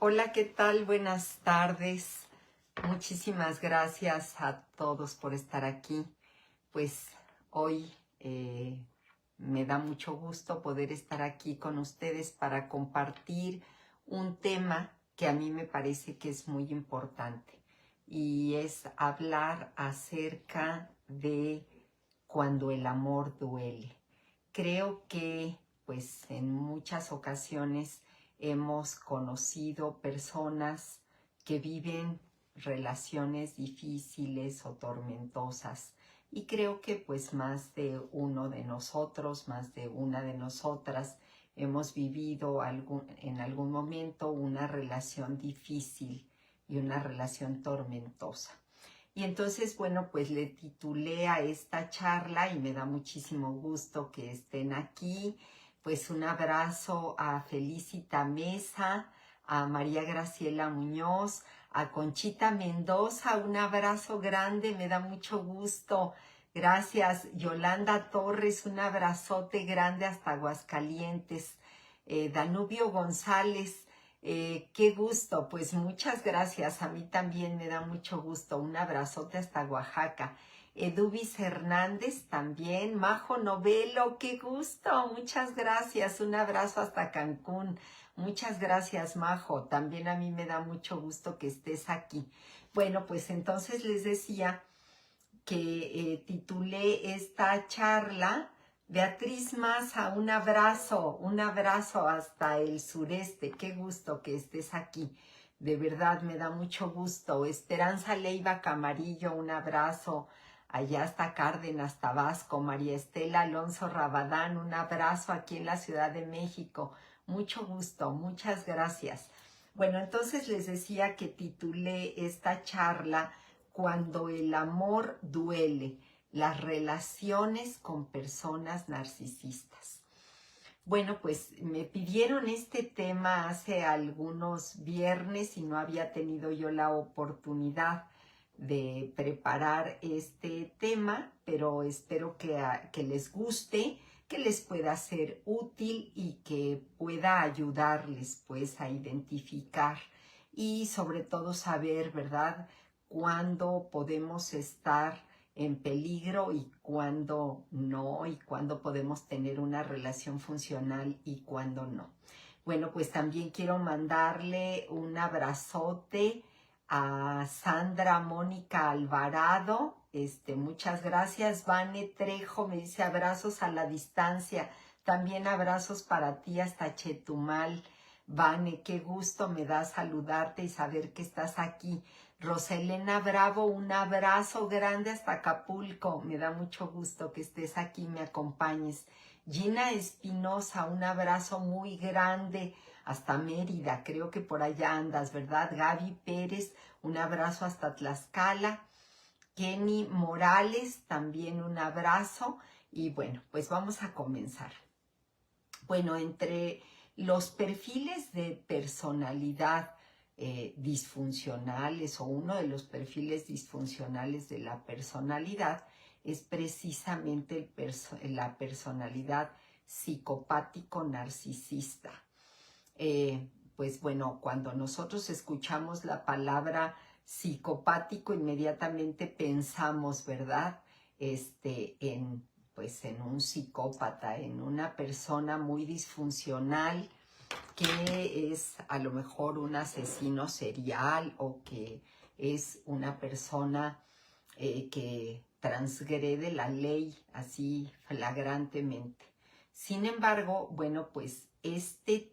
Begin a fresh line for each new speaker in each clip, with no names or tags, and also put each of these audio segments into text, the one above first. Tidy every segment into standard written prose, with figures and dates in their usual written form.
Hola, ¿qué tal? Buenas tardes. Muchísimas gracias a todos por estar aquí. Pues hoy me da mucho gusto poder estar aquí con ustedes para compartir un tema que a mí me parece que es muy importante y es hablar acerca de cuando el amor duele. Creo que pues en muchas ocasiones hemos conocido personas que viven relaciones difíciles o tormentosas y creo que pues más de uno de nosotros, más de una de nosotras hemos vivido en algún momento una relación difícil y una relación tormentosa. Y entonces, bueno, pues le titulé a esta charla y me da muchísimo gusto que estén aquí. Pues un abrazo a Felicita Mesa, a María Graciela Muñoz, a Conchita Mendoza, un abrazo grande, me da mucho gusto. Gracias, Yolanda Torres, un abrazote grande hasta Aguascalientes. Danubio González, qué gusto, pues muchas gracias, a mí también me da mucho gusto, un abrazote hasta Oaxaca. Edubis Hernández también, Majo Novelo, qué gusto, muchas gracias, un abrazo hasta Cancún, muchas gracias Majo, también a mí me da mucho gusto que estés aquí. Bueno, pues entonces les decía que titulé esta charla Beatriz Maza, un abrazo hasta el sureste, qué gusto que estés aquí, de verdad me da mucho gusto. Esperanza Leiva Camarillo, un abrazo, allá hasta Cárdenas, Tabasco. María Estela Alonso Rabadán, un abrazo aquí en la Ciudad de México, mucho gusto, muchas gracias. Bueno, entonces les decía que titulé esta charla Cuando el amor duele, las relaciones con personas narcisistas. Bueno, pues me pidieron este tema hace algunos viernes y no había tenido yo la oportunidad de preparar este tema, pero espero que les guste, que les pueda ser útil y que pueda ayudarles pues a identificar y sobre todo saber, ¿verdad?, cuándo podemos estar en peligro y cuándo no, y cuándo podemos tener una relación funcional y cuándo no. Bueno, pues también quiero mandarle un abrazote a Sandra Mónica Alvarado. Muchas gracias. Vane Trejo me dice abrazos a la distancia. También abrazos para ti hasta Chetumal. Vane, qué gusto me da saludarte y saber que estás aquí. Roselena Bravo, un abrazo grande hasta Acapulco. Me da mucho gusto que estés aquí y me acompañes. Gina Espinosa, un abrazo muy grande hasta Mérida. Creo que por allá andas, ¿verdad? Gaby Pérez, un abrazo hasta Tlaxcala. Kenny Morales, también un abrazo. Y bueno, pues vamos a comenzar. Bueno, entre los perfiles de personalidad disfuncionales o uno de los perfiles disfuncionales de la personalidad es precisamente la personalidad psicopático-narcisista. Pues bueno, cuando nosotros escuchamos la palabra psicopático, inmediatamente pensamos, ¿verdad?, en un psicópata, en una persona muy disfuncional, que es a lo mejor un asesino serial o que es una persona que transgrede la ley así flagrantemente. Sin embargo, bueno, pues este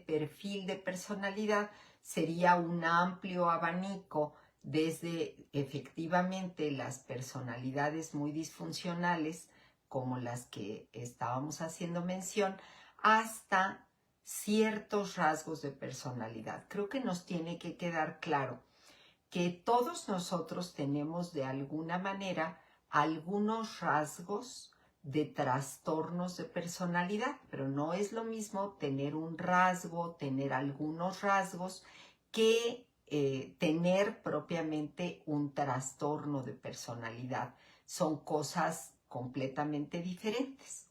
perfil de personalidad sería un amplio abanico desde efectivamente las personalidades muy disfuncionales, como las que estábamos haciendo mención, hasta ciertos rasgos de personalidad. Creo que nos tiene que quedar claro que todos nosotros tenemos de alguna manera algunos rasgos de trastornos de personalidad, pero no es lo mismo tener un rasgo, tener algunos rasgos, que tener propiamente un trastorno de personalidad. Son cosas completamente diferentes.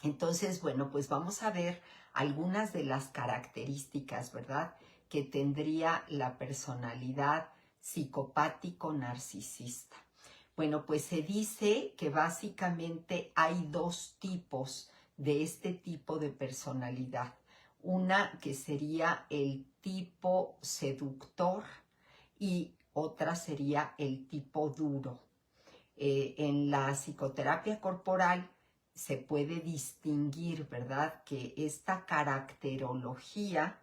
Entonces, bueno, pues vamos a ver algunas de las características, ¿verdad?, que tendría la personalidad psicopático-narcisista. Bueno, pues se dice que básicamente hay dos tipos de este tipo de personalidad. Una que sería el tipo seductor y otra sería el tipo duro. En la psicoterapia corporal se puede distinguir, ¿verdad?, que esta caracterología,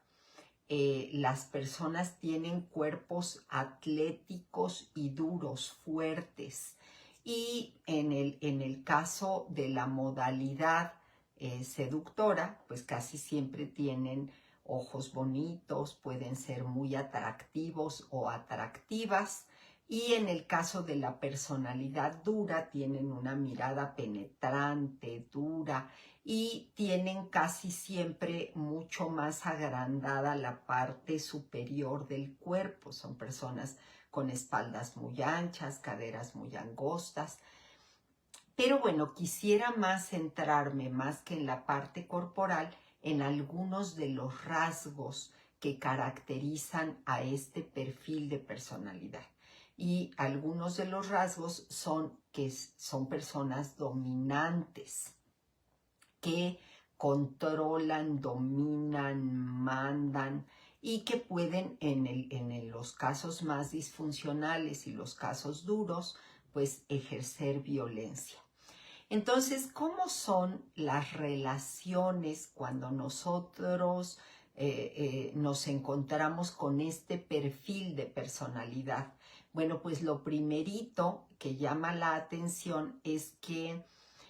las personas tienen cuerpos atléticos y duros, fuertes. Y en el caso de la modalidad seductora, pues casi siempre tienen ojos bonitos, pueden ser muy atractivos o atractivas. Y en el caso de la personalidad dura, tienen una mirada penetrante, dura, y tienen casi siempre mucho más agrandada la parte superior del cuerpo. Son personas con espaldas muy anchas, caderas muy angostas. Pero bueno, quisiera más centrarme, más que en la parte corporal, en algunos de los rasgos que caracterizan a este perfil de personalidad. Y algunos de los rasgos son que son personas dominantes, que controlan, dominan, mandan y que pueden en los casos más disfuncionales y los casos duros, pues ejercer violencia. Entonces, ¿cómo son las relaciones cuando nosotros nos encontramos con este perfil de personalidad? Bueno, pues lo primerito que llama la atención es que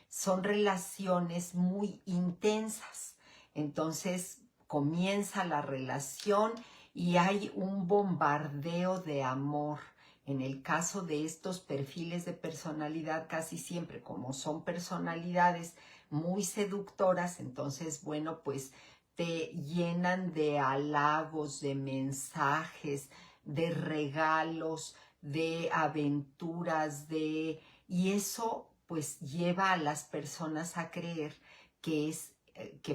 son relaciones muy intensas. Entonces comienza la relación y hay un bombardeo de amor. En el caso de estos perfiles de personalidad, casi siempre, como son personalidades muy seductoras, entonces, bueno, pues te llenan de halagos, de mensajes, de regalos, de aventuras, y eso pues lleva a las personas a creer que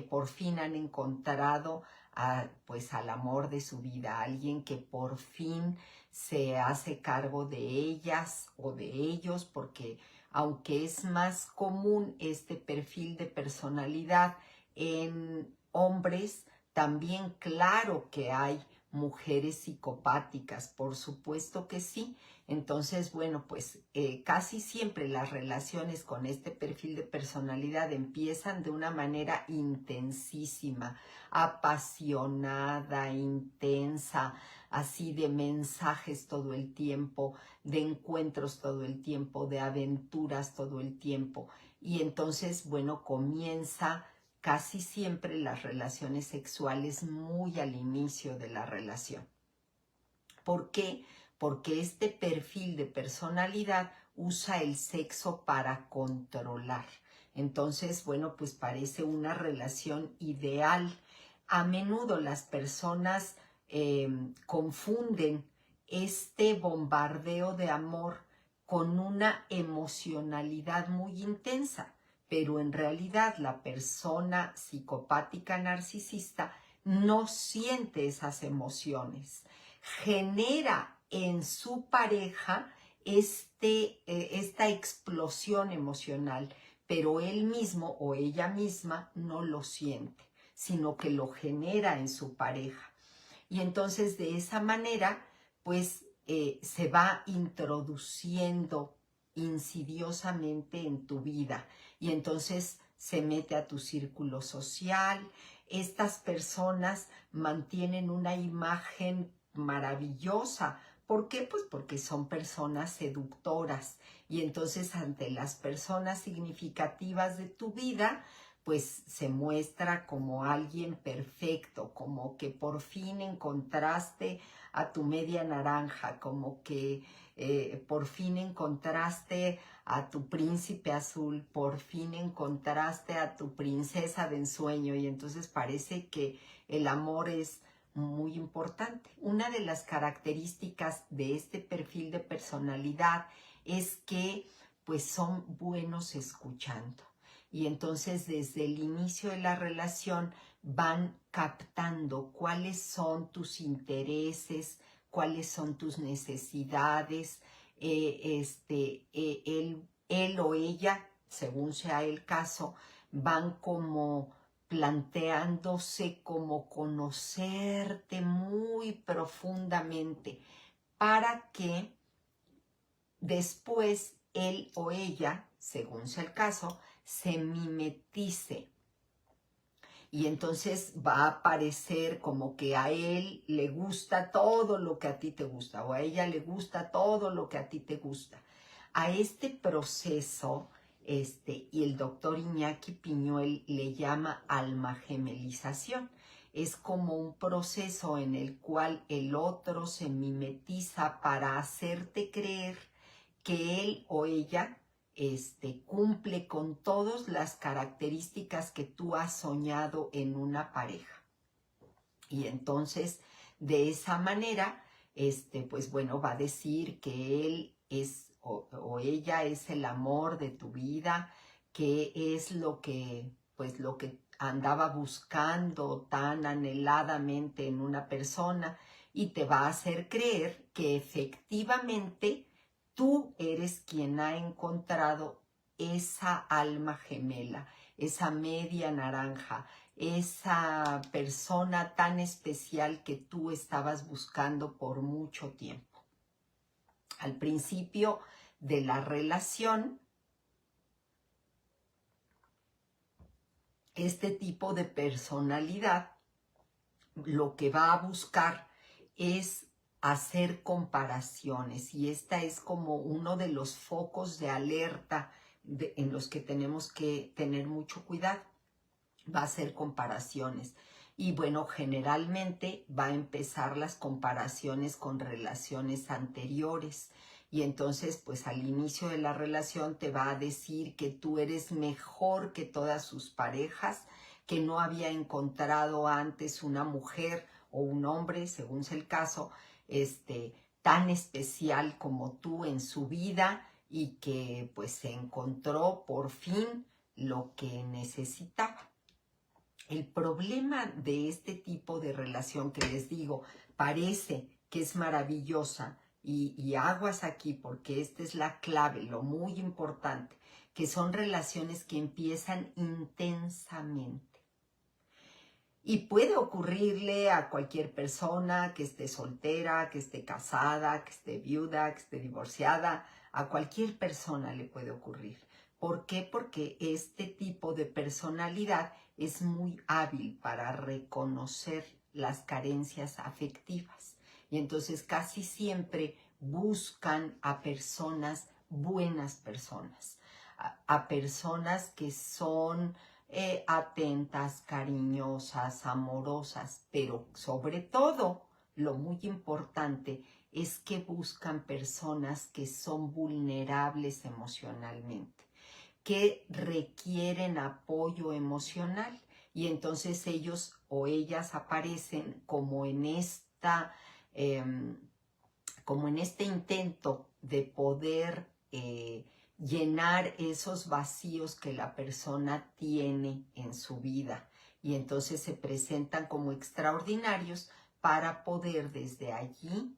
por fin han encontrado pues al amor de su vida, alguien que por fin se hace cargo de ellas o de ellos, porque aunque es más común este perfil de personalidad en hombres, también claro que hay mujeres psicopáticas, por supuesto que sí. Entonces, bueno, pues casi siempre las relaciones con este perfil de personalidad empiezan de una manera intensísima, apasionada, intensa, así de mensajes todo el tiempo, de encuentros todo el tiempo, de aventuras todo el tiempo. Y entonces, bueno, comienza casi siempre las relaciones sexuales muy al inicio de la relación. ¿Por qué? Porque este perfil de personalidad usa el sexo para controlar. Entonces, bueno, pues parece una relación ideal. A menudo las personas confunden este bombardeo de amor con una emocionalidad muy intensa, pero en realidad la persona psicopática narcisista no siente esas emociones. Genera en su pareja esta explosión emocional, pero él mismo o ella misma no lo siente, sino que lo genera en su pareja. Y entonces de esa manera, pues se va introduciendo insidiosamente en tu vida y entonces se mete a tu círculo social. Estas personas mantienen una imagen maravillosa. ¿Por qué? Pues porque son personas seductoras y entonces ante las personas significativas de tu vida, pues se muestra como alguien perfecto, como que por fin encontraste a tu media naranja, como que por fin encontraste a tu príncipe azul, por fin encontraste a tu princesa de ensueño y entonces parece que el amor es muy importante. Una de las características de este perfil de personalidad es que pues son buenos escuchando. Y entonces desde el inicio de la relación van captando cuáles son tus intereses, cuáles son tus necesidades, él o ella, según sea el caso, van como planteándose como conocerte muy profundamente para que después él o ella, según sea el caso, se mimetice. Y entonces va a parecer como que a él le gusta todo lo que a ti te gusta o a ella le gusta todo lo que a ti te gusta. A este proceso, y el doctor Iñaki Piñuel le llama alma gemelización. Es como un proceso en el cual el otro se mimetiza para hacerte creer que él o ella cumple con todas las características que tú has soñado en una pareja. Y entonces, de esa manera, pues bueno, va a decir que él es o ella es el amor de tu vida, que es lo que andaba buscando tan anheladamente en una persona, y te va a hacer creer que efectivamente tú eres quien ha encontrado esa alma gemela, esa media naranja, esa persona tan especial que tú estabas buscando por mucho tiempo. Al principio de la relación, este tipo de personalidad lo que va a buscar es hacer comparaciones, y esta es como uno de los focos de alerta en los que tenemos que tener mucho cuidado. Va a hacer comparaciones, y bueno, generalmente va a empezar las comparaciones con relaciones anteriores, y entonces pues al inicio de la relación te va a decir que tú eres mejor que todas sus parejas, que no había encontrado antes una mujer o un hombre, según sea el caso, tan especial como tú en su vida, y que pues se encontró por fin lo que necesitaba. El problema de este tipo de relación, que les digo, parece que es maravillosa, y aguas aquí porque esta es la clave, lo muy importante, que son relaciones que empiezan intensamente. Y puede ocurrirle a cualquier persona que esté soltera, que esté casada, que esté viuda, que esté divorciada. A cualquier persona le puede ocurrir. ¿Por qué? Porque este tipo de personalidad es muy hábil para reconocer las carencias afectivas. Y entonces casi siempre buscan a personas, buenas personas, a personas que son atentas, cariñosas, amorosas, pero sobre todo, lo muy importante es que buscan personas que son vulnerables emocionalmente, que requieren apoyo emocional, y entonces ellos o ellas aparecen como en este intento de poder llenar esos vacíos que la persona tiene en su vida, y entonces se presentan como extraordinarios para poder desde allí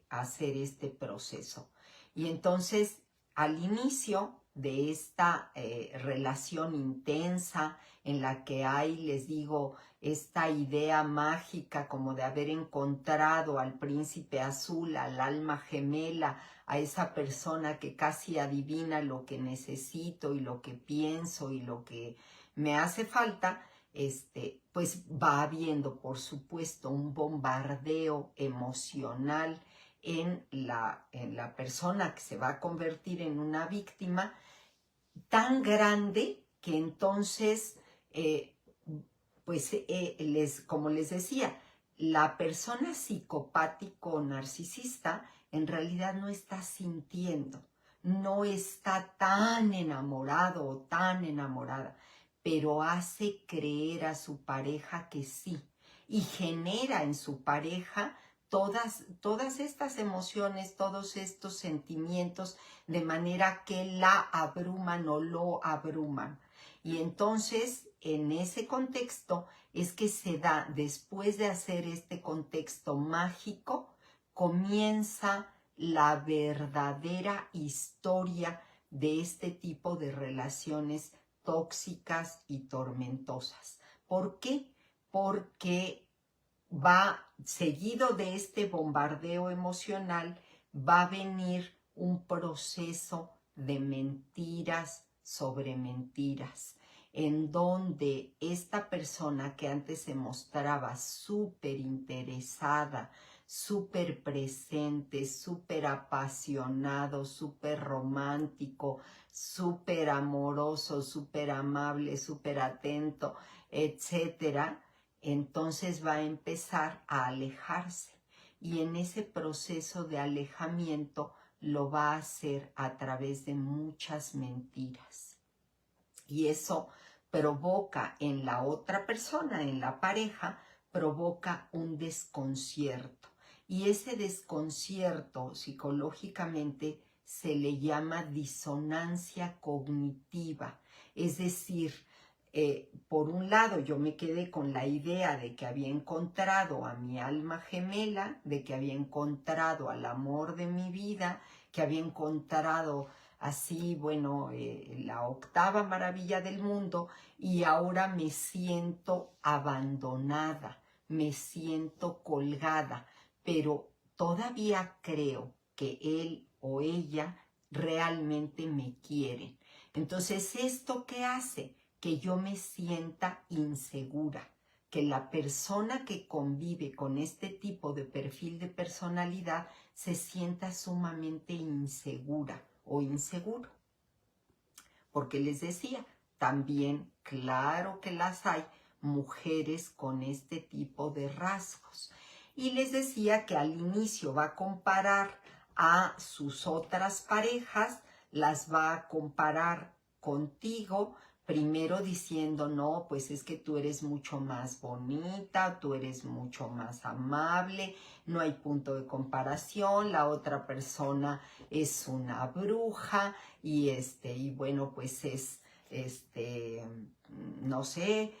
hacer este proceso. Y entonces al inicio de esta relación intensa en la que hay, les digo, esta idea mágica como de haber encontrado al príncipe azul, al alma gemela, a esa persona que casi adivina lo que necesito y lo que pienso y lo que me hace falta, pues va habiendo, por supuesto, un bombardeo emocional en la persona que se va a convertir en una víctima, tan grande que entonces, como les decía, la persona psicopático narcisista en realidad no está sintiendo, no está tan enamorado o tan enamorada, pero hace creer a su pareja que sí, y genera en su pareja todas estas emociones, todos estos sentimientos, de manera que la abruman o lo abruman. Y entonces en ese contexto es que se da, después de hacer este contexto mágico, comienza la verdadera historia de este tipo de relaciones tóxicas y tormentosas. ¿Por qué? Porque va seguido de este bombardeo emocional, va a venir un proceso de mentiras sobre mentiras, en donde esta persona que antes se mostraba súper interesada, súper presente, súper apasionado, súper romántico, súper amoroso, súper amable, súper atento, etcétera, entonces va a empezar a alejarse. Y en ese proceso de alejamiento lo va a hacer a través de muchas mentiras. Y eso provoca en la otra persona, en la pareja, provoca un desconcierto. Y ese desconcierto psicológicamente se le llama disonancia cognitiva. Es decir, por un lado yo me quedé con la idea de que había encontrado a mi alma gemela, de que había encontrado al amor de mi vida, que había encontrado así, bueno, la octava maravilla del mundo, y ahora me siento abandonada, me siento colgada, pero todavía creo que él o ella realmente me quieren. Entonces, ¿esto qué hace? Que yo me sienta insegura, que la persona que convive con este tipo de perfil de personalidad se sienta sumamente insegura o inseguro. Porque les decía, también, claro que las hay, mujeres con este tipo de rasgos. Y les decía que al inicio va a comparar a sus otras parejas, las va a comparar contigo, primero diciendo, no, pues es que tú eres mucho más bonita, tú eres mucho más amable, no hay punto de comparación, la otra persona es una bruja y bueno, pues es, no sé,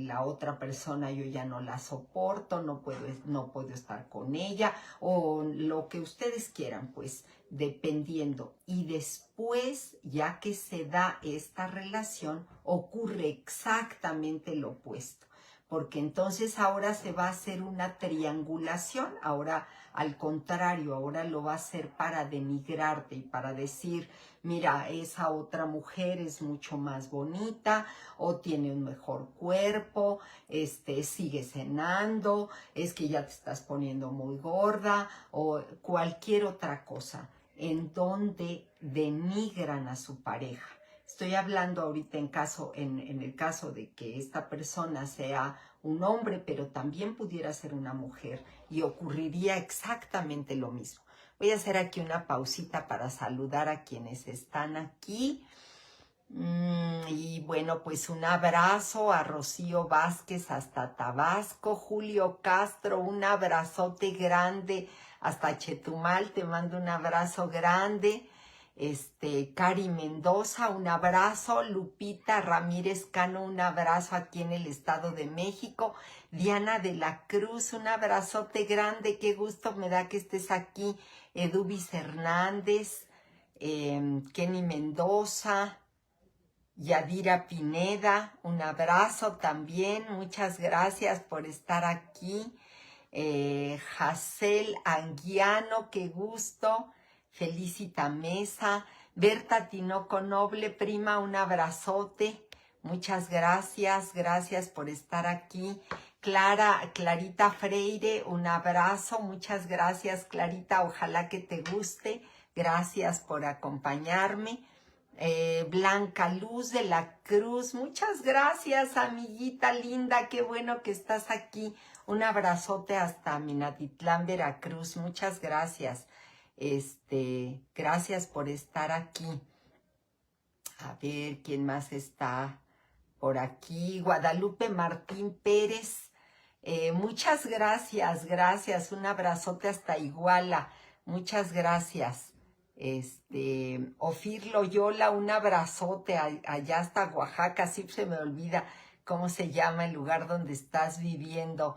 la otra persona yo ya no la soporto, no puedo estar con ella, o lo que ustedes quieran, pues, dependiendo. Y después, ya que se da esta relación, ocurre exactamente lo opuesto, porque entonces ahora se va a hacer una triangulación, ahora al contrario, ahora lo va a hacer para denigrarte y para decir, mira, esa otra mujer es mucho más bonita o tiene un mejor cuerpo, sigue cenando, es que ya te estás poniendo muy gorda o cualquier otra cosa en donde denigran a su pareja. Estoy hablando ahorita en el caso de que esta persona sea un hombre, pero también pudiera ser una mujer y ocurriría exactamente lo mismo. Voy a hacer aquí una pausita para saludar a quienes están aquí. Y bueno, pues un abrazo a Rocío Vázquez hasta Tabasco, Julio Castro, un abrazote grande hasta Chetumal, te mando un abrazo grande. Cari Mendoza, un abrazo. Lupita Ramírez Cano, un abrazo aquí en el Estado de México. Diana de la Cruz, un abrazote grande, qué gusto me da que estés aquí. Edubis Hernández, Kenny Mendoza, Yadira Pineda, un abrazo también, muchas gracias por estar aquí. Jacel Anguiano, qué gusto. Felicita Mesa. Berta Tinoco Noble, prima, un abrazote. Muchas gracias, gracias por estar aquí. Clarita Freire, un abrazo. Muchas gracias, Clarita, ojalá que te guste. Gracias por acompañarme. Blanca Luz de la Cruz, muchas gracias, amiguita linda, qué bueno que estás aquí. Un abrazote hasta Minatitlán, Veracruz, muchas gracias. Gracias por estar aquí. A ver, ¿quién más está por aquí? Guadalupe Martín Pérez, muchas gracias, gracias. Un abrazote hasta Iguala, muchas gracias. Ofir Loyola, un abrazote allá hasta Oaxaca, siempre se me olvida cómo se llama el lugar donde estás viviendo.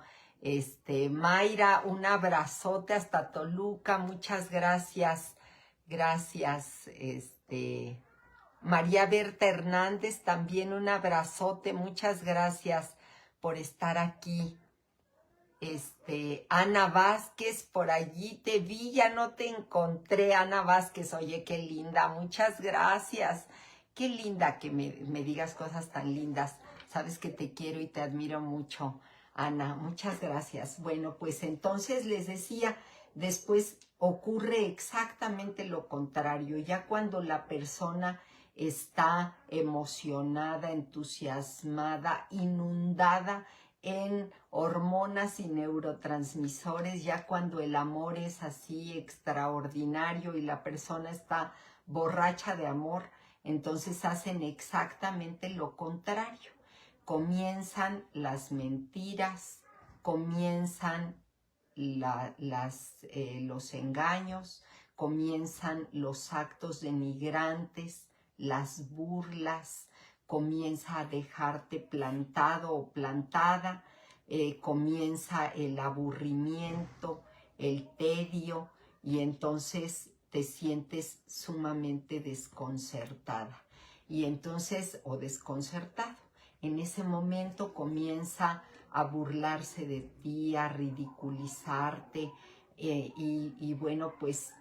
Mayra, un abrazote hasta Toluca, muchas gracias. Gracias, María Berta Hernández, también un abrazote, muchas gracias por estar aquí. Ana Vázquez, por allí te vi, ya no te encontré. Ana Vázquez, oye, qué linda, muchas gracias. Qué linda que me digas cosas tan lindas. Sabes que te quiero y te admiro mucho, Ana, muchas gracias. Bueno, pues entonces les decía, después ocurre exactamente lo contrario. Ya cuando la persona está emocionada, entusiasmada, inundada en hormonas y neurotransmisores, ya cuando el amor es así extraordinario y la persona está borracha de amor, entonces hacen exactamente lo contrario. Comienzan las mentiras, comienzan los engaños, comienzan los actos denigrantes, las burlas, comienza a dejarte plantado o plantada, comienza el aburrimiento, el tedio, y entonces te sientes sumamente desconcertada. Y entonces, o desconcertado, en ese momento comienza a burlarse de ti, a ridiculizarte, y bueno, pues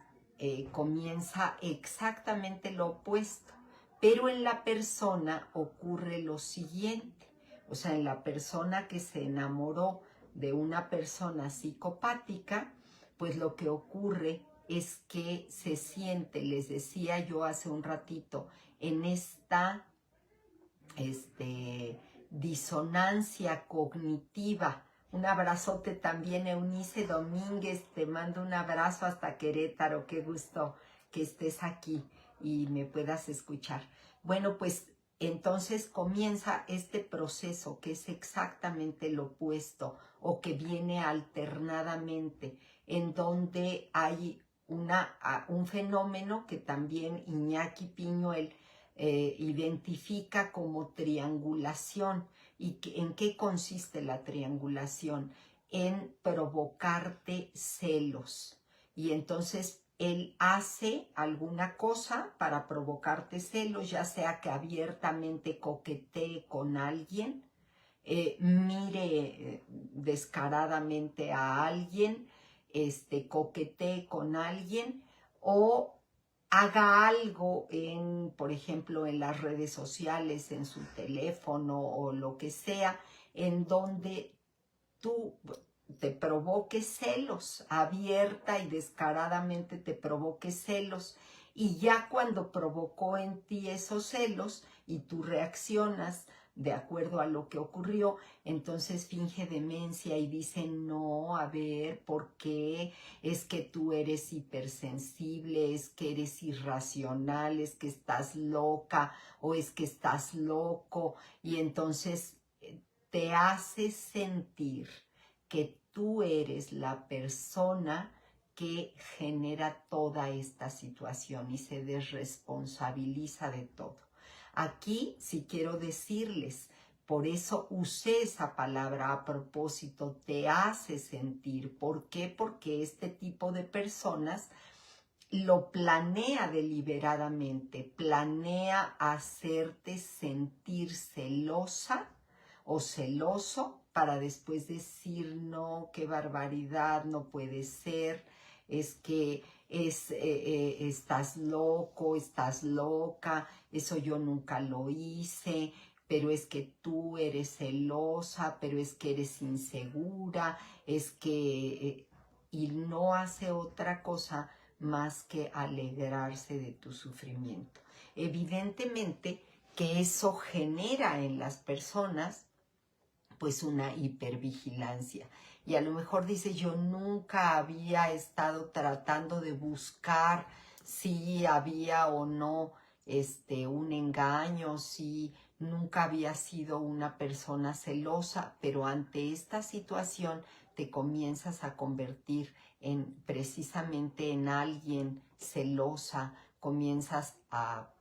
comienza exactamente lo opuesto. Pero en la persona ocurre lo siguiente, o sea, en la persona que se enamoró de una persona psicopática, pues lo que ocurre es que se siente, les decía yo hace un ratito, en esta disonancia cognitiva. Un abrazote también, Eunice Domínguez, te mando un abrazo hasta Querétaro, qué gusto que estés aquí y me puedas escuchar. Bueno, pues entonces comienza este proceso que es exactamente lo opuesto o que viene alternadamente, en donde hay un fenómeno que también Iñaki Piñuel identifica como triangulación. ¿Y en qué consiste la triangulación? En provocarte celos. Y entonces él hace alguna cosa para provocarte celos, ya sea que abiertamente coquetee con alguien, mire descaradamente a alguien, coquetee con alguien, o haga algo por ejemplo, en las redes sociales, en su teléfono o lo que sea, en donde tú te provoques celos, abierta y descaradamente te provoques celos. Y ya cuando provocó en ti esos celos y tú reaccionas de acuerdo a lo que ocurrió, entonces finge demencia y dice, no, a ver, ¿por qué? Es que tú eres hipersensible, es que eres irracional, es que estás loca o es que estás loco. Y entonces te hace sentir que tú eres la persona que genera toda esta situación y se desresponsabiliza de todo. Aquí sí quiero decirles, por eso usé esa palabra a propósito, te hace sentir. ¿Por qué? Porque este tipo de personas lo planea deliberadamente, planea hacerte sentir celosa o celoso para después decir, no, qué barbaridad, no puede ser, es que estás loco, estás loca, eso yo nunca lo hice, pero es que tú eres celosa, pero es que eres insegura, es que... y no hace otra cosa más que alegrarse de tu sufrimiento. Evidentemente que eso genera en las personas pues una hipervigilancia. Y a lo mejor dice, yo nunca había estado tratando de buscar si había o no un engaño, si nunca había sido una persona celosa, pero ante esta situación te comienzas a convertir precisamente en alguien celosa, comienzas a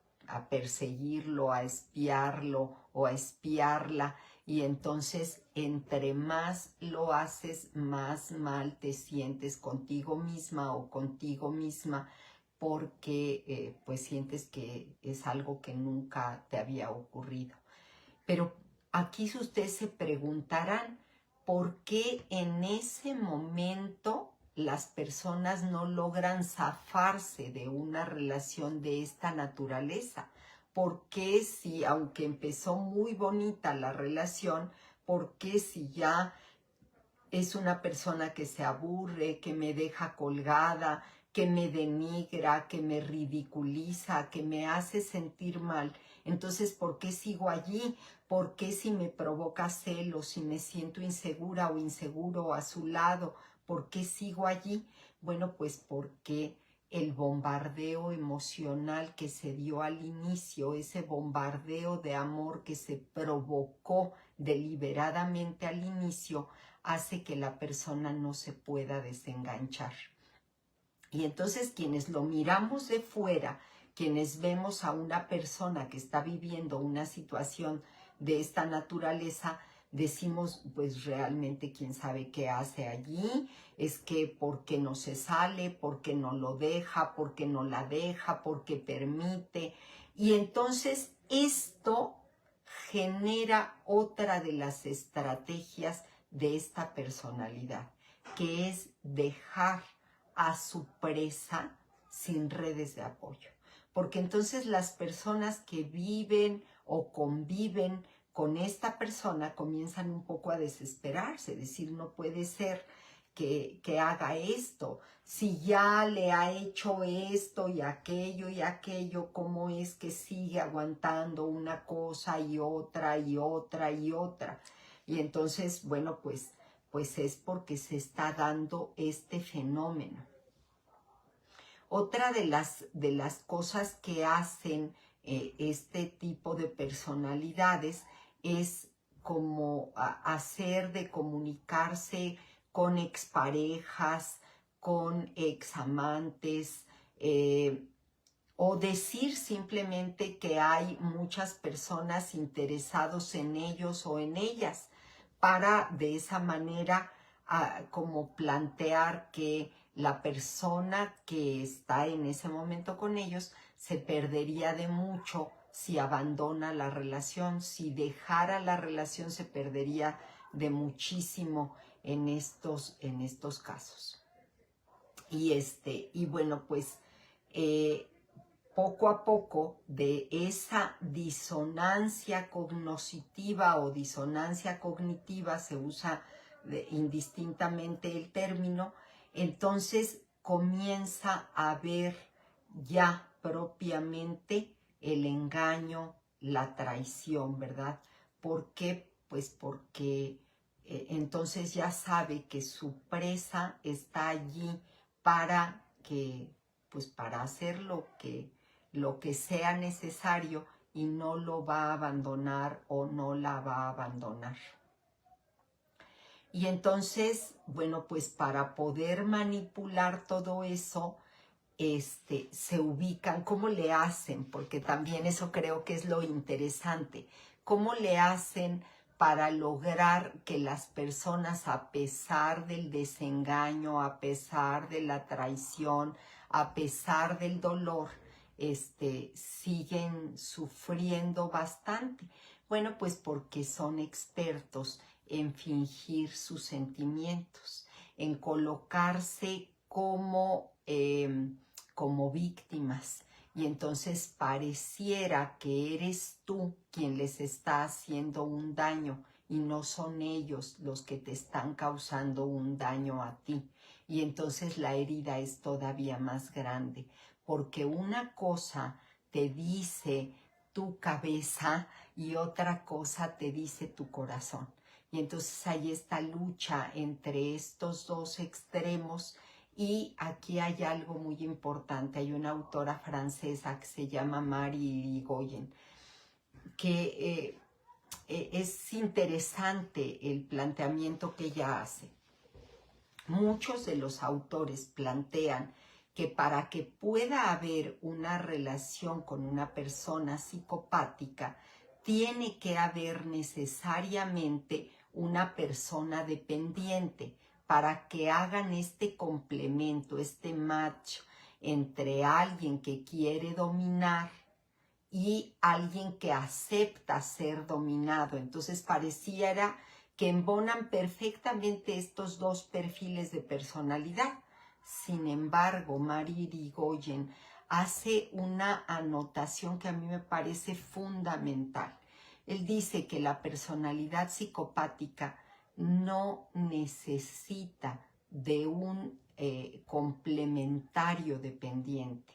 perseguirlo, a espiarlo o a espiarla, y entonces entre más lo haces, más mal te sientes contigo misma o contigo misma, porque pues sientes que es algo que nunca te había ocurrido. Pero aquí ustedes se preguntarán, ¿por qué en ese momento las personas no logran zafarse de una relación de esta naturaleza? ¿Por qué si, aunque empezó muy bonita la relación, por qué si ya es una persona que se aburre, que me deja colgada, que me denigra, que me ridiculiza, que me hace sentir mal? Entonces, ¿por qué sigo allí? ¿Por qué si me provoca celos, si me siento insegura o inseguro a su lado, por qué sigo allí? Bueno, pues porque el bombardeo emocional que se dio al inicio, ese bombardeo de amor que se provocó deliberadamente al inicio, hace que la persona no se pueda desenganchar. Y entonces quienes lo miramos de fuera, quienes vemos a una persona que está viviendo una situación de esta naturaleza, decimos, pues realmente quién sabe qué hace allí, es que por qué no se sale, por qué no lo deja, por qué no la deja, por qué permite. Y entonces esto genera otra de las estrategias de esta personalidad, que es dejar a su presa sin redes de apoyo. Porque entonces las personas que viven o conviven con esta persona comienzan un poco a desesperarse, decir, no puede ser que haga esto, si ya le ha hecho esto y aquello, ¿cómo es que sigue aguantando una cosa y otra y otra y otra? Y entonces, bueno, pues es porque se está dando este fenómeno. Otra de las cosas que hacen este tipo de personalidades es como hacer de comunicarse con exparejas, con examantes, o decir simplemente que hay muchas personas interesados en ellos o en ellas, para de esa manera como plantear que la persona que está en ese momento con ellos se perdería de mucho si abandona la relación, si dejara la relación se perdería de muchísimo en estos casos. Y bueno, pues poco a poco de esa disonancia cognoscitiva o disonancia cognitiva, se usa indistintamente el término, entonces comienza a ver ya propiamente el engaño, la traición, ¿verdad? ¿Por qué? Pues porque entonces ya sabe que su presa está allí para hacer lo que sea necesario, y no lo va a abandonar o no la va a abandonar. Y entonces, bueno, pues para poder manipular todo eso, se ubican, ¿cómo le hacen? Porque también eso creo que es lo interesante. ¿Cómo le hacen para lograr que las personas, a pesar del desengaño, a pesar de la traición, a pesar del dolor, siguen sufriendo bastante? Bueno, pues porque son expertos en fingir sus sentimientos, en colocarse como víctimas, y entonces pareciera que eres tú quien les está haciendo un daño y no son ellos los que te están causando un daño a ti. Y entonces la herida es todavía más grande, porque una cosa te dice tu cabeza y otra cosa te dice tu corazón. Y entonces hay esta lucha entre estos dos extremos. Y aquí hay algo muy importante. Hay una autora francesa que se llama Marie Irigoyen, que es interesante el planteamiento que ella hace. Muchos de los autores plantean que para que pueda haber una relación con una persona psicopática, tiene que haber necesariamente una persona dependiente para que hagan este complemento, este match entre alguien que quiere dominar y alguien que acepta ser dominado. Entonces pareciera que embonan perfectamente estos dos perfiles de personalidad. Sin embargo, Mari Irigoyen hace una anotación que a mí me parece fundamental. Él dice que la personalidad psicopática no necesita de un complementario dependiente.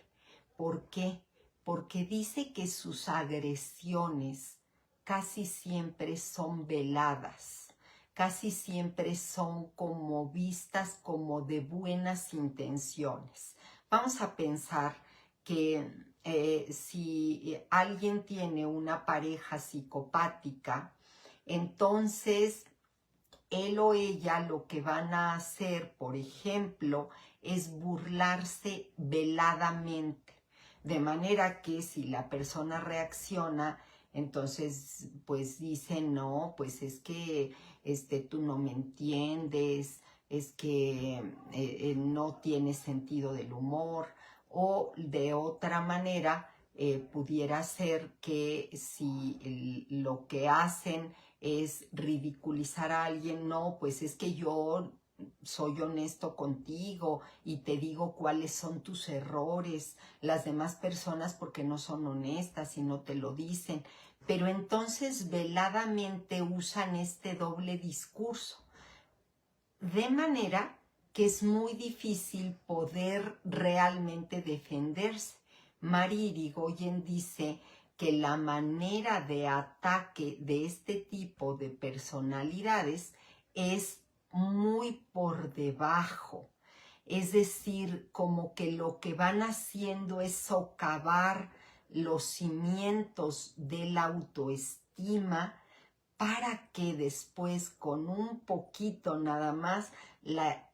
¿Por qué? Porque dice que sus agresiones casi siempre son veladas, casi siempre son como vistas como de buenas intenciones. Vamos a pensar que si alguien tiene una pareja psicopática, entonces él o ella lo que van a hacer, por ejemplo, es burlarse veladamente. De manera que si la persona reacciona, entonces pues dice, no, pues es que tú no me entiendes, es que no tienes sentido del humor, o de otra manera pudiera ser que si lo que hacen es ridiculizar a alguien, no, pues es que yo soy honesto contigo y te digo cuáles son tus errores, las demás personas porque no son honestas y no te lo dicen, pero entonces veladamente usan este doble discurso, de manera que es muy difícil poder realmente defenderse. Mari Irigoyen dice que la manera de ataque de este tipo de personalidades es muy por debajo. Es decir, como que lo que van haciendo es socavar los cimientos de la autoestima para que después, con un poquito nada más, la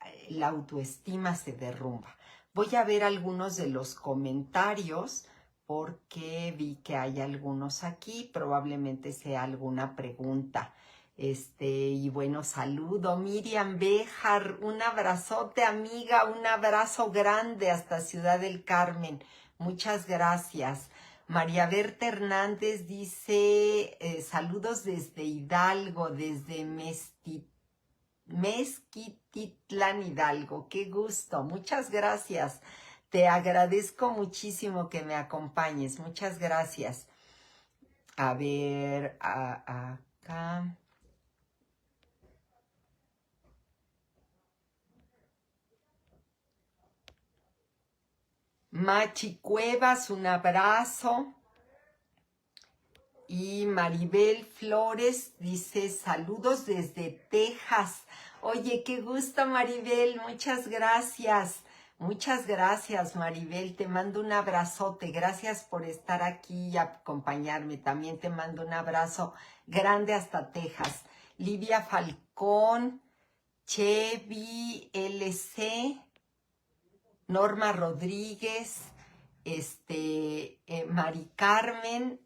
autoestima se derrumba. Voy a ver algunos de los comentarios porque vi que hay algunos aquí, probablemente sea alguna pregunta. Y bueno, saludo Miriam Béjar, un abrazote amiga, un abrazo grande hasta Ciudad del Carmen. Muchas gracias. María Berta Hernández dice, saludos desde Hidalgo, desde Mezquititlán, Hidalgo. Qué gusto, muchas gracias. Te agradezco muchísimo que me acompañes, muchas gracias. A ver, acá. Machi Cuevas, un abrazo. Y Maribel Flores dice, saludos desde Texas. Oye, qué gusto, Maribel, muchas gracias. Muchas gracias, Maribel, te mando un abrazote. Gracias por estar aquí y acompañarme. También te mando un abrazo grande hasta Texas. Livia Falcón, Chevy LC, Norma Rodríguez, Mari Carmen,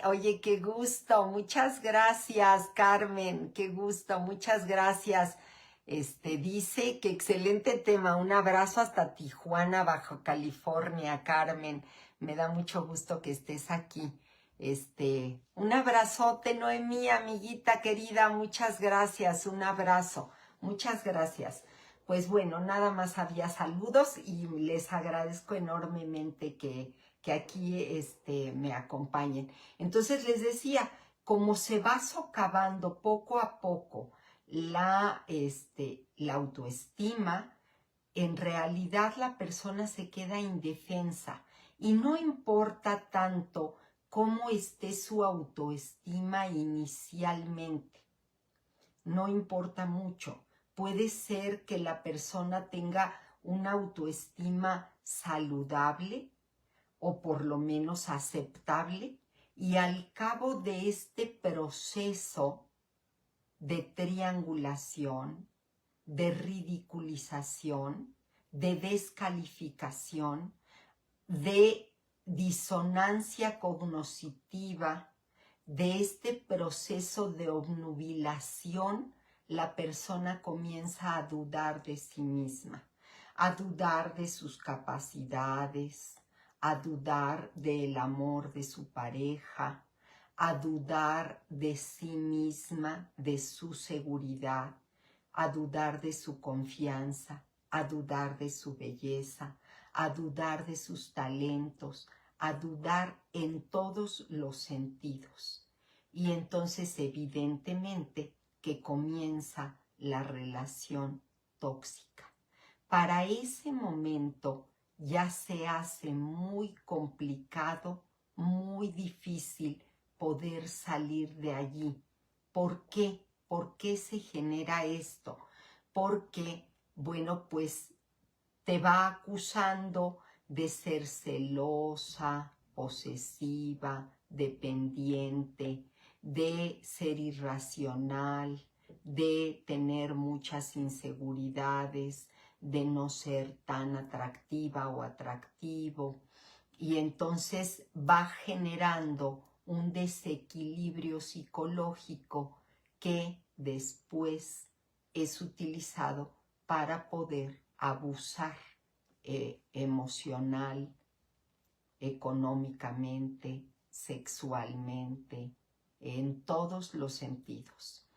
oye, qué gusto, muchas gracias, Carmen, qué gusto, muchas gracias. Dice que excelente tema, un abrazo hasta Tijuana, Baja California, Carmen, me da mucho gusto que estés aquí. Un abrazote, Noemí, amiguita querida, muchas gracias, un abrazo, muchas gracias. Pues bueno, nada más había saludos y les agradezco enormemente que aquí me acompañen. Entonces les decía, como se va socavando poco a poco la autoestima, en realidad la persona se queda indefensa y no importa tanto cómo esté su autoestima inicialmente. No importa mucho. Puede ser que la persona tenga una autoestima saludable, o por lo menos aceptable, Y al cabo de este proceso de triangulación, de ridiculización, de descalificación, de disonancia cognitiva, de este proceso de obnubilación, la persona comienza a dudar de sí misma, a dudar de sus capacidades, a dudar del amor de su pareja, a dudar de sí misma, de su seguridad, a dudar de su confianza, a dudar de su belleza, a dudar de sus talentos, a dudar en todos los sentidos. Y entonces evidentemente que comienza la relación tóxica. Para ese momento ya se hace muy complicado, muy difícil poder salir de allí. ¿Por qué? ¿Por qué se genera esto? Porque, bueno, pues te va acusando de ser celosa, posesiva, dependiente, de ser irracional, de tener muchas inseguridades, de no ser tan atractiva o atractivo. Y entonces va generando un desequilibrio psicológico que después es utilizado para poder abusar emocional, económicamente, sexualmente, en todos los sentidos.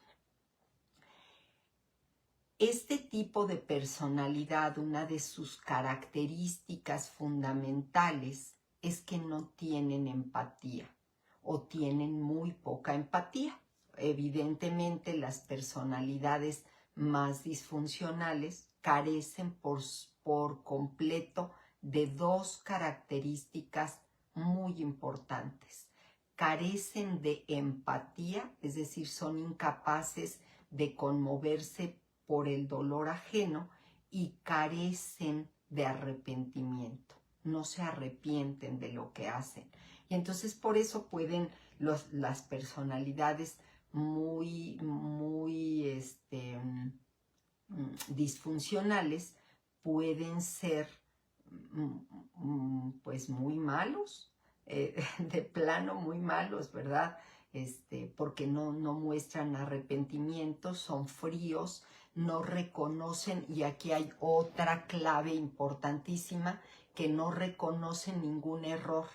Este tipo de personalidad, una de sus características fundamentales es que no tienen empatía o tienen muy poca empatía. Evidentemente, las personalidades más disfuncionales carecen por completo de dos características muy importantes. Carecen de empatía, es decir, son incapaces de conmoverse por el dolor ajeno y carecen de arrepentimiento. No se arrepienten de lo que hacen. Y entonces por eso pueden las personalidades muy disfuncionales pueden ser pues muy malos, de plano muy malos, ¿verdad? Porque no muestran arrepentimiento, son fríos, no reconocen, y aquí hay otra clave importantísima, que no reconocen ningún error.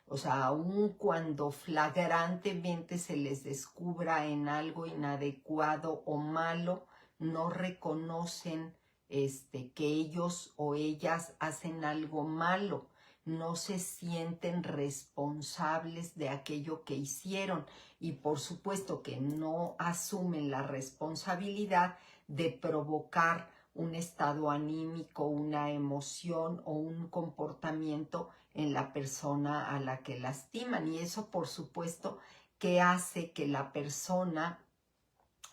O sea, aun cuando flagrantemente se les descubra en algo inadecuado o malo, no reconocen que ellos o ellas hacen algo malo, no se sienten responsables de aquello que hicieron y por supuesto que no asumen la responsabilidad de provocar un estado anímico, una emoción o un comportamiento en la persona a la que lastiman. Y eso, por supuesto, que hace que la persona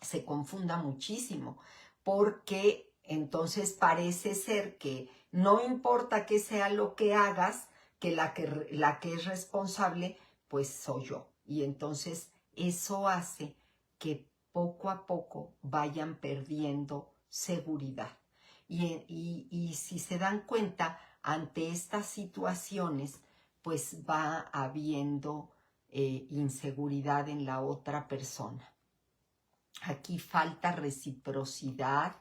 se confunda muchísimo, porque entonces parece ser que no importa que sea lo que hagas, que la que es responsable, pues soy yo. Y entonces eso hace que poco a poco vayan perdiendo seguridad. Y si se dan cuenta, ante estas situaciones, pues va habiendo inseguridad en la otra persona. Aquí falta reciprocidad,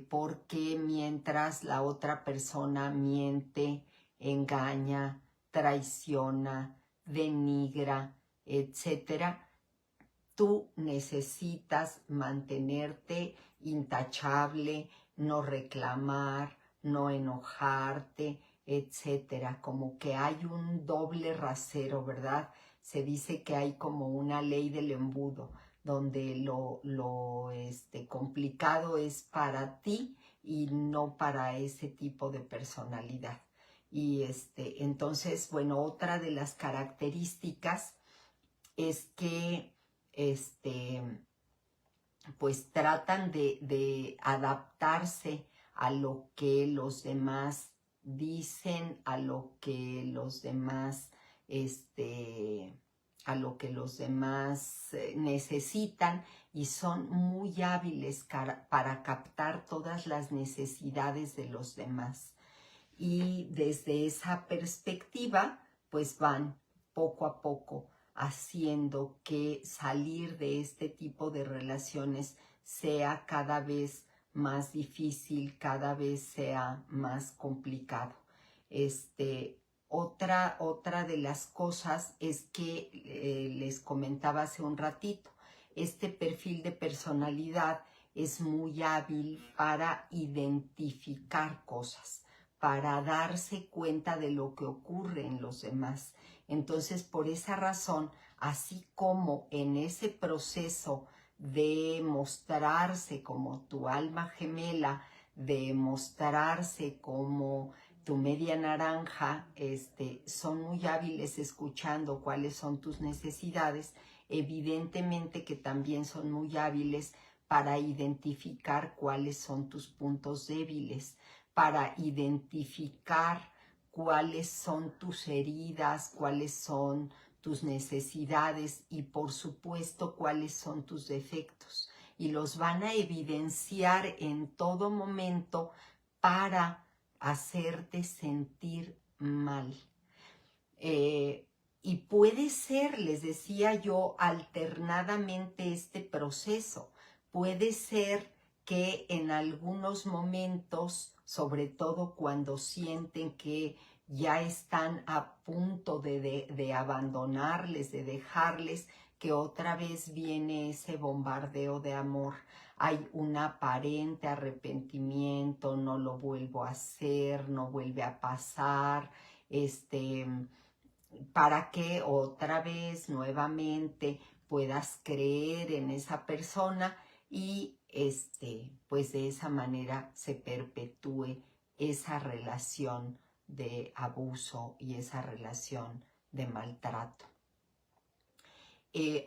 porque mientras la otra persona miente, engaña, traiciona, denigra, etcétera, tú necesitas mantenerte intachable, no reclamar, no enojarte, etcétera. Como que hay un doble rasero, ¿verdad? Se dice que hay como una ley del embudo, donde lo complicado es para ti y no para ese tipo de personalidad. Y entonces, bueno, otra de las características es que pues tratan de adaptarse a lo que los demás dicen, a lo que los demás a lo que los demás necesitan, y son muy hábiles para captar todas las necesidades de los demás. Y desde esa perspectiva, pues van poco a poco haciendo que salir de este tipo de relaciones sea cada vez más difícil, cada vez sea más complicado. Otra de las cosas es que les comentaba hace un ratito, este perfil de personalidad es muy hábil para identificar cosas, para darse cuenta de lo que ocurre en los demás. Entonces, por esa razón, así como en ese proceso de mostrarse como tu alma gemela, de mostrarse como tu media naranja, son muy hábiles escuchando cuáles son tus necesidades, evidentemente que también son muy hábiles para identificar cuáles son tus puntos débiles, para identificar cuáles son tus heridas, cuáles son tus necesidades y por supuesto cuáles son tus defectos. Y los van a evidenciar en todo momento para hacerte sentir mal. Y puede ser, les decía yo, alternadamente este proceso. Puede ser que en algunos momentos, sobre todo cuando sienten que ya están a punto de abandonarles, de dejarles, que otra vez viene ese bombardeo de amor. Hay un aparente arrepentimiento, no lo vuelvo a hacer, no vuelve a pasar, para que otra vez nuevamente puedas creer en esa persona y pues de esa manera se perpetúe esa relación de abuso y esa relación de maltrato.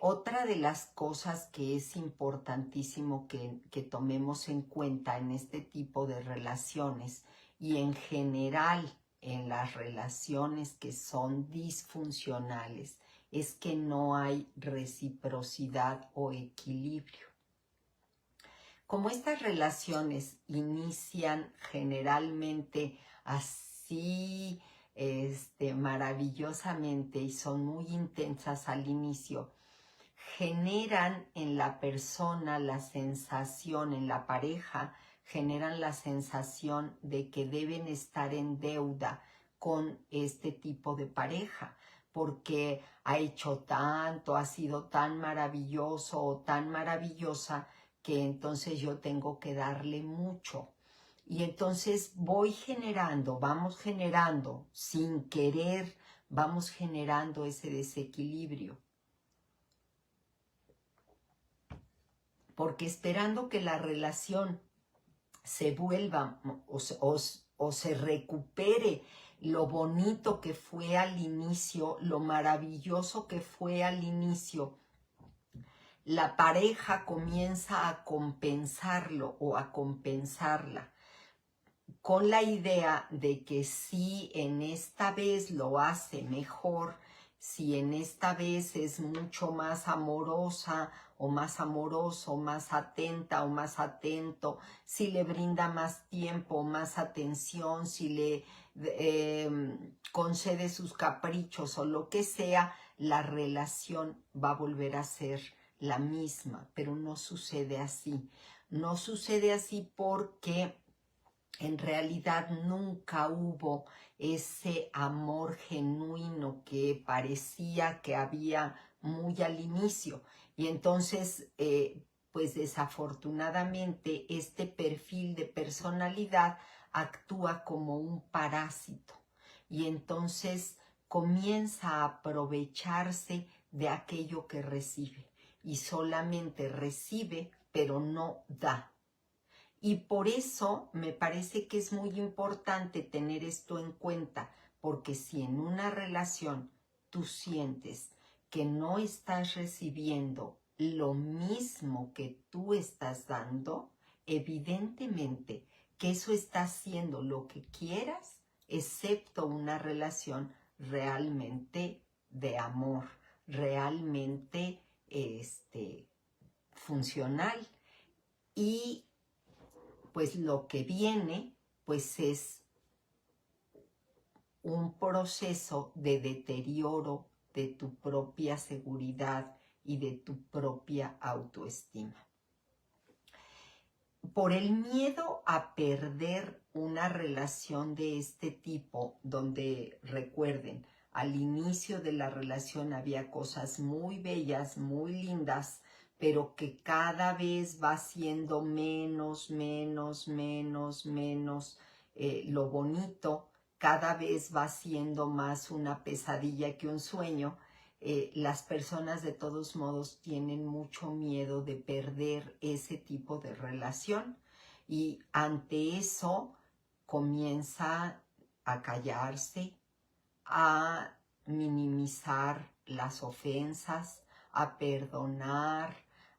Otra de las cosas que es importantísimo que tomemos en cuenta en este tipo de relaciones y en general en las relaciones que son disfuncionales es que no hay reciprocidad o equilibrio. Como estas relaciones inician generalmente así maravillosamente y son muy intensas al inicio, generan en la persona la sensación, en la pareja, generan la sensación de que deben estar en deuda con este tipo de pareja, porque ha hecho tanto, ha sido tan maravilloso o tan maravillosa que entonces yo tengo que darle mucho. Y entonces vamos generando, sin querer, vamos generando ese desequilibrio. Porque esperando que la relación se vuelva o se recupere lo bonito que fue al inicio, lo maravilloso que fue al inicio, la pareja comienza a compensarlo o a compensarla con la idea de que si en esta vez lo hace mejor, si en esta vez es mucho más amorosa o más amoroso, más atenta o más atento, si le brinda más tiempo, más atención, si le concede sus caprichos o lo que sea, la relación va a volver a ser la misma, pero no sucede así. No sucede así porque en realidad nunca hubo ese amor genuino que parecía que había muy al inicio. Y entonces, pues desafortunadamente, este perfil de personalidad actúa como un parásito. Y entonces comienza a aprovecharse de aquello que recibe. Y solamente recibe, pero no da. Y por eso me parece que es muy importante tener esto en cuenta, porque si en una relación tú sientes que no estás recibiendo lo mismo que tú estás dando, evidentemente que eso está haciendo lo que quieras, excepto una relación realmente de amor realmente funcional. Y pues lo que viene pues es un proceso de deterioro de tu propia seguridad y de tu propia autoestima. Por el miedo a perder una relación de este tipo, donde recuerden, al inicio de la relación había cosas muy bellas, muy lindas, pero que cada vez va siendo menos, lo bonito, cada vez va siendo más una pesadilla que un sueño. Las personas de todos modos tienen mucho miedo de perder ese tipo de relación y ante eso comienza a callarse, a minimizar las ofensas, a perdonar,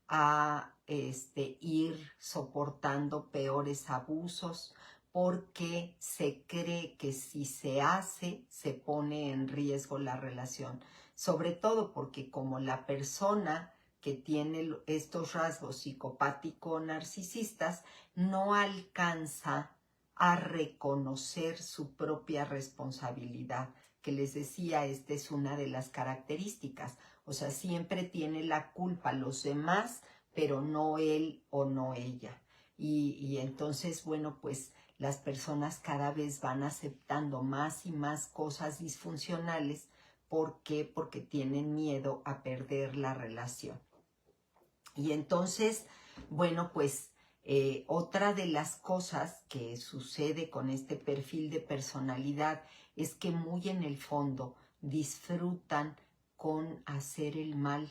a ir soportando peores abusos, porque se cree que si se hace, se pone en riesgo la relación. Sobre todo porque como la persona que tiene estos rasgos psicopático-narcisistas no alcanza a reconocer su propia responsabilidad, que les decía, esta es una de las características. O sea, siempre tiene la culpa los demás, pero no él o no ella. Y entonces, bueno, pues las personas cada vez van aceptando más y más cosas disfuncionales. ¿Por qué? Porque tienen miedo a perder la relación. Y entonces, bueno, pues otra de las cosas que sucede con este perfil de personalidad es que muy en el fondo disfrutan con hacer el mal,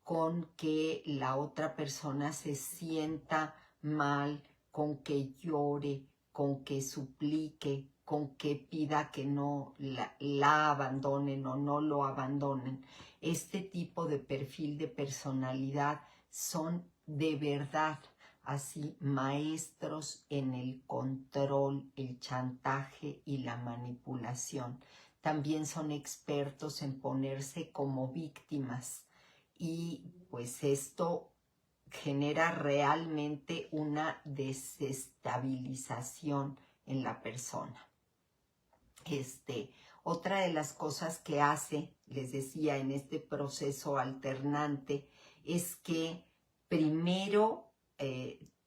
con que la otra persona se sienta mal, con que llore, con que suplique, con que pida que no la abandonen o no lo abandonen. Este tipo de perfil de personalidad son de verdad así maestros en el control, el chantaje y la manipulación. También son expertos en ponerse como víctimas y pues esto genera realmente una desestabilización en la persona. Otra de las cosas que hace, les decía, en este proceso alternante, es que primero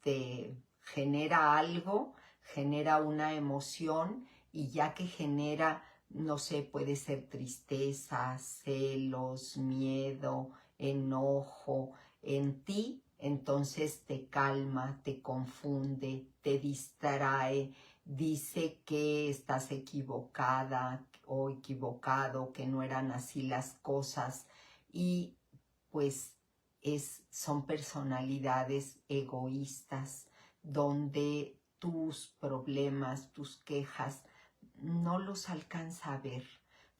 te genera algo, genera una emoción y ya que genera, no sé, puede ser tristeza, celos, miedo, enojo en ti, entonces te calma, te confunde, te distrae, dice que estás equivocada o equivocado, que no eran así las cosas y pues son personalidades egoístas donde tus problemas, tus quejas no los alcanza a ver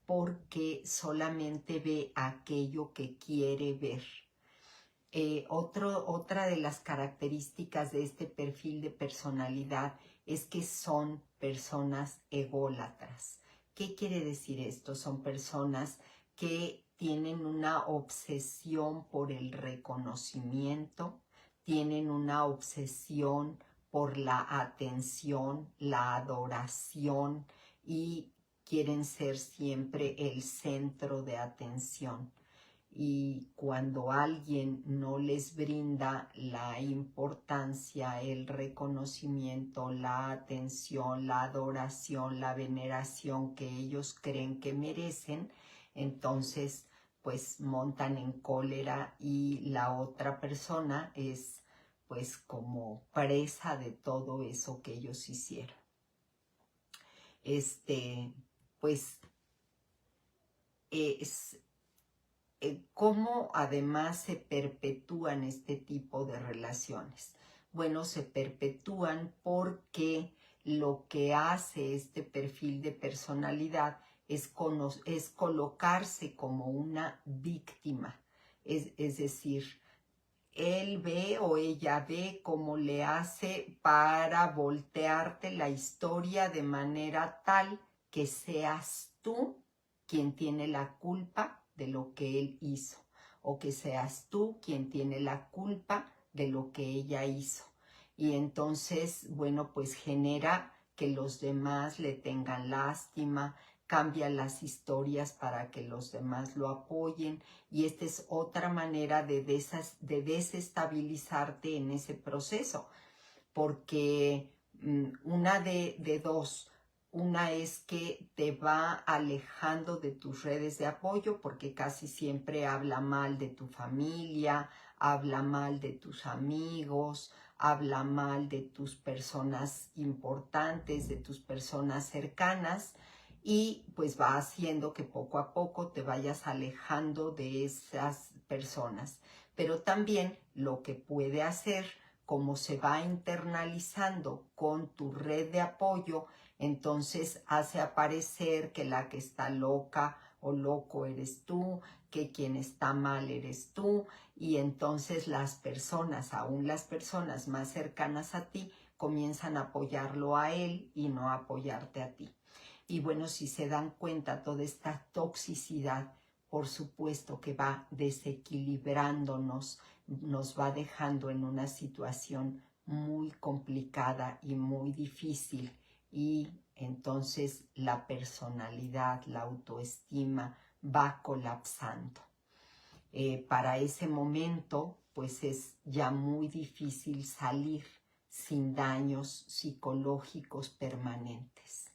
porque solamente ve aquello que quiere ver. Otra de las características de este perfil de personalidad es que son personas ególatras. ¿Qué quiere decir esto? Son personas que tienen una obsesión por el reconocimiento, tienen una obsesión por la atención, la adoración y quieren ser siempre el centro de atención. Y cuando alguien no les brinda la importancia, el reconocimiento, la atención, la adoración, la veneración que ellos creen que merecen, entonces pues montan en cólera y la otra persona es pues como presa de todo eso que ellos hicieron. Pues es ¿cómo además se perpetúan este tipo de relaciones? Bueno, se perpetúan porque lo que hace este perfil de personalidad es colocarse como una víctima. Es decir, él ve o ella ve cómo le hace para voltearte la historia de manera tal que seas tú quien tiene la culpa de lo que él hizo, o que seas tú quien tiene la culpa de lo que ella hizo. Y entonces, bueno, pues genera que los demás le tengan lástima, cambia las historias para que los demás lo apoyen, y esta es otra manera de desestabilizarte en ese proceso, porque una de dos. Una es que te va alejando de tus redes de apoyo, porque casi siempre habla mal de tu familia, habla mal de tus amigos, habla mal de tus personas importantes, de tus personas cercanas, y pues va haciendo que poco a poco te vayas alejando de esas personas. Pero también lo que puede hacer, como se va internalizando con tu red de apoyo, entonces hace aparecer que la que está loca o loco eres tú, que quien está mal eres tú, y entonces las personas, aún las personas más cercanas a ti, comienzan a apoyarlo a él y no a apoyarte a ti. Y bueno, si se dan cuenta, toda esta toxicidad, por supuesto que va desequilibrándonos, nos va dejando en una situación muy complicada y muy difícil, y entonces la personalidad, la autoestima va colapsando. Para ese momento, pues es ya muy difícil salir sin daños psicológicos permanentes.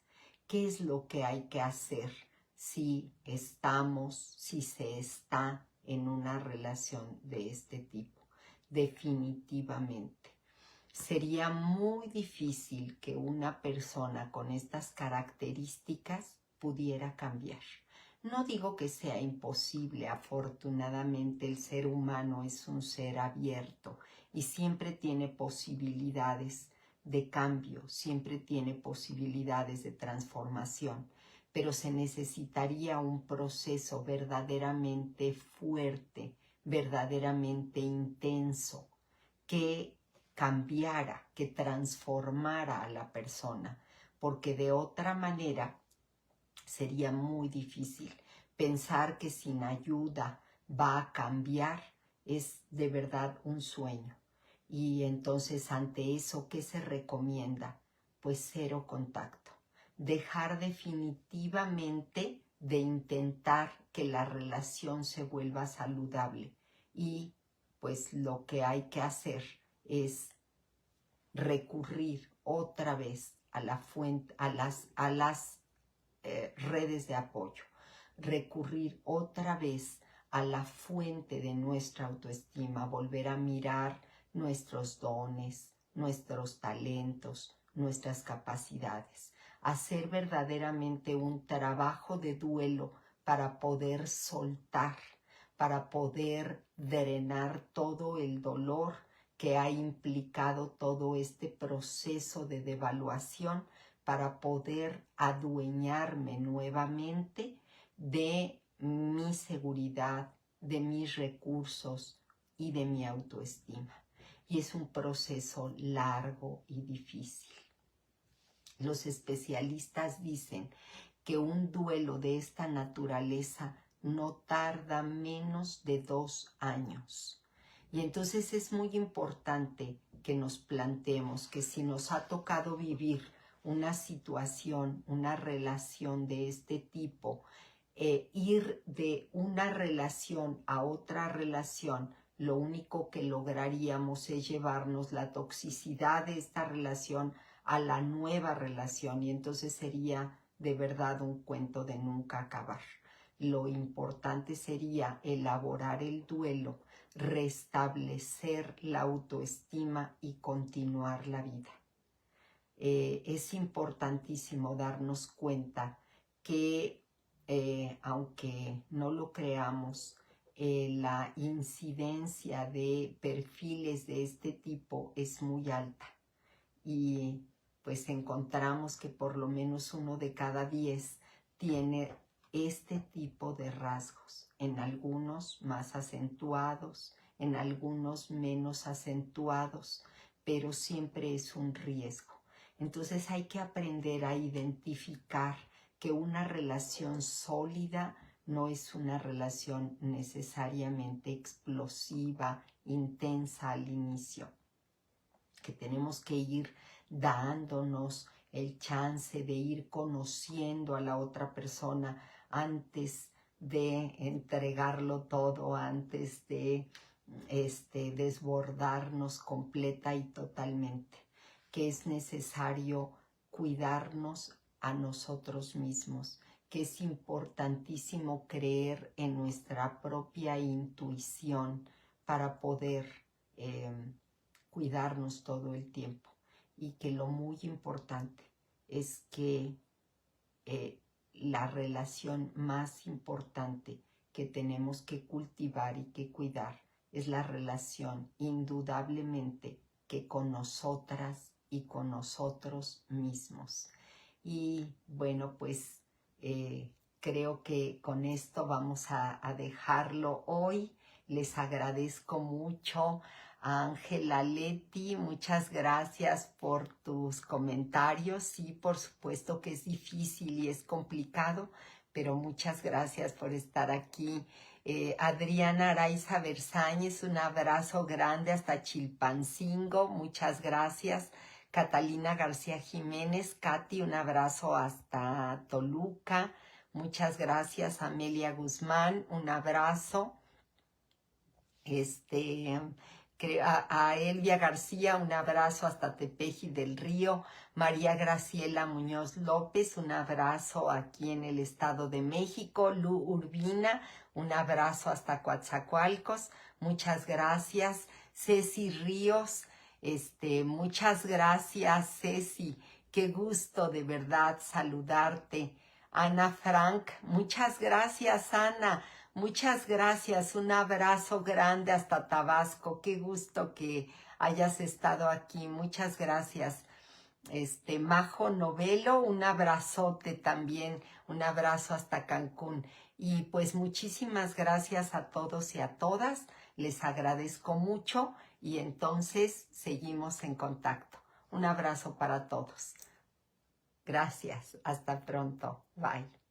¿Qué es lo que hay que hacer si se está en una relación de este tipo? Definitivamente, sería muy difícil que una persona con estas características pudiera cambiar. No digo que sea imposible, afortunadamente el ser humano es un ser abierto y siempre tiene posibilidades de cambio, siempre tiene posibilidades de transformación, pero se necesitaría un proceso verdaderamente fuerte, verdaderamente intenso, que cambiara, que transformara a la persona, porque de otra manera sería muy difícil. Pensar que sin ayuda va a cambiar es de verdad un sueño. Y entonces, ante eso, ¿qué se recomienda? Pues cero contacto. Dejar definitivamente de intentar que la relación se vuelva saludable, y pues lo que hay que hacer es recurrir otra vez a la fuente, a las redes de apoyo, recurrir otra vez a la fuente de nuestra autoestima, volver a mirar nuestros dones, nuestros talentos, nuestras capacidades, hacer verdaderamente un trabajo de duelo para poder soltar, para poder drenar todo el dolor que ha implicado todo este proceso de devaluación, para poder adueñarme nuevamente de mi seguridad, de mis recursos y de mi autoestima. Y es un proceso largo y difícil. Los especialistas dicen que un duelo de esta naturaleza no tarda menos de 2 años. Y entonces es muy importante que nos planteemos que si nos ha tocado vivir una situación, una relación de este tipo, ir de una relación a otra relación, lo único que lograríamos es llevarnos la toxicidad de esta relación a la nueva relación, y entonces sería de verdad un cuento de nunca acabar. Lo importante sería elaborar el duelo, restablecer la autoestima y continuar la vida. Es importantísimo darnos cuenta que, aunque no lo creamos, la incidencia de perfiles de este tipo es muy alta, y pues encontramos que por lo menos 1 de cada 10 tiene este tipo de rasgos, en algunos más acentuados, en algunos menos acentuados, pero siempre es un riesgo. Entonces hay que aprender a identificar que una relación sólida no es una relación necesariamente explosiva, intensa al inicio, que tenemos que ir dándonos el chance de ir conociendo a la otra persona antes de entregarlo todo, antes de desbordarnos completa y totalmente, que es necesario cuidarnos a nosotros mismos, que es importantísimo creer en nuestra propia intuición para poder cuidarnos todo el tiempo, y que lo muy importante es que la relación más importante que tenemos que cultivar y que cuidar es la relación indudablemente que con nosotras y con nosotros mismos. Y bueno, pues creo que con esto vamos a dejarlo hoy. Les agradezco mucho a Ángela Leti, muchas gracias por tus comentarios. Sí, por supuesto que es difícil y es complicado, pero muchas gracias por estar aquí. Adriana Araiza Versáñez, un abrazo grande hasta Chilpancingo, muchas gracias. Catalina García Jiménez, Katy, un abrazo hasta Toluca, muchas gracias. Amelia Guzmán, un abrazo. A Elvia García, un abrazo hasta Tepeji del Río. María Graciela Muñoz López, un abrazo aquí en el Estado de México. Lu Urbina, un abrazo hasta Coatzacoalcos, muchas gracias. Ceci Ríos, muchas gracias, Ceci, qué gusto de verdad saludarte. Ana Frank, muchas gracias, Ana. Muchas gracias, un abrazo grande hasta Tabasco, qué gusto que hayas estado aquí, muchas gracias. Majo Novelo, un abrazote también, un abrazo hasta Cancún. Y pues muchísimas gracias a todos y a todas, les agradezco mucho y entonces seguimos en contacto. Un abrazo para todos. Gracias, hasta pronto, bye.